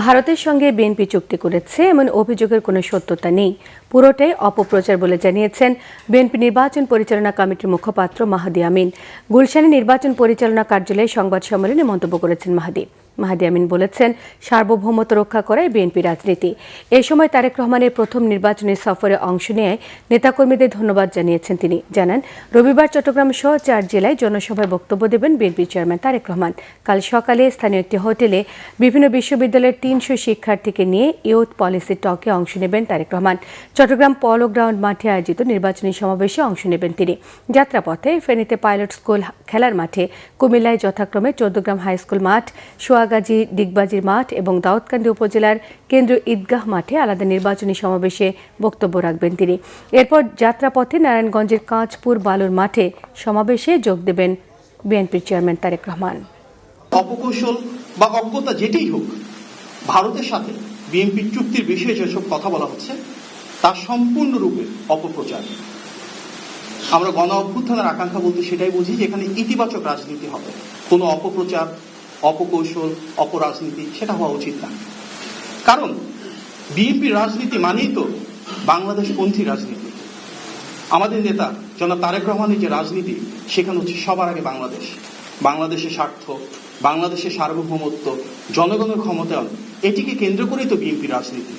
ভারতের সঙ্গে বিএনপি চুক্তি করেছে এমন অভিযোগের কোনো সত্যতা নেই, পুরোটাই অপপ্রচার বলে জানিয়েছেন বিএনপি নির্বাচন পরিচালনা কমিটির মুখপাত্র মাহদি আমিন। গুলশানে নির্বাচন পরিচালনা কার্যালয়ে সংবাদ সম্মেলনে মন্তব্য করেছেন মাহদি আমিন বলেছেন, সার্বভৌমত্ব রক্ষা করাই বিএনপি রাজনীতি। এ সময় তারেক রহমানের প্রথম নির্বাচনী সফরে অংশ নেয় নেতাকর্মীদের ধন্যবাদ জানিয়েছেন তিনি। জানান, রবিবার চট্টগ্রাম সহ 4 জেলায় জনসভায় বক্তব্য দেবেন বিএনপি চেয়ারম্যান তারেক রহমান। কাল সকালে স্থানীয় একটি হোটেলে বিভিন্ন বিশ্ববিদ্যালয়ের 300 শিক্ষার্থীকে নিয়ে ইউথ পলিসি টকে অংশ নেবেন তারেক রহমান। চট্টগ্রাম পলো গ্রাউন্ড মাঠে আয়োজিত নির্বাচনী সমাবেশে অংশ নেবেন তিনি। যাত্রাপথে ফেনীতে পাইলট স্কুল খেলার মাঠে, কুমিল্লায় যথাক্রমে 14 হাই স্কুল মাঠ, সোয়াগাজী ডিগবাজির মাঠ এবং দাউদকান্দি উপজেলার কেন্দ্রীয় ঈদগাহ মাঠে আলাদা নির্বাচনী সমাবেশে বক্তব্য রাখবেন তিনি। এরপর যাত্রাপথে নারায়ণগঞ্জের কাঁচপুর বালুর মাঠে সমাবেশে যোগ দেবেন বিএনপির চেয়ারম্যান তারেক রহমান। অপকৌশল বা অজ্ঞতা যেটাই হোক, ভারতের সাথে বিএনপির চুক্তির বিষয়ে যেসব কথা বলা হচ্ছে তা সম্পূর্ণরূপে অপপ্রচার। আমরা গণ অভ্যুত্থানের আকাঙ্ক্ষা বলতে সেটাই বুঝি যে এখানে ইতিবাচক রাজনীতি হবে, কোনো অপপ্রচার, অপকৌশল, অপরাজনীতি সেটা হওয়া উচিত না। কারণ বিএনপির রাজনীতি মানেই তো বাংলাদেশপন্থী রাজনীতি। আমাদের নেতা জনাব তারেক রহমানের যে রাজনীতি, সেখানে হচ্ছে সবার আগে বাংলাদেশের স্বার্থ, বাংলাদেশের সার্বভৌমত্ব, জনগণের ক্ষমতায়ন, এটিকে কেন্দ্র করেই তো বিএনপির রাজনীতি।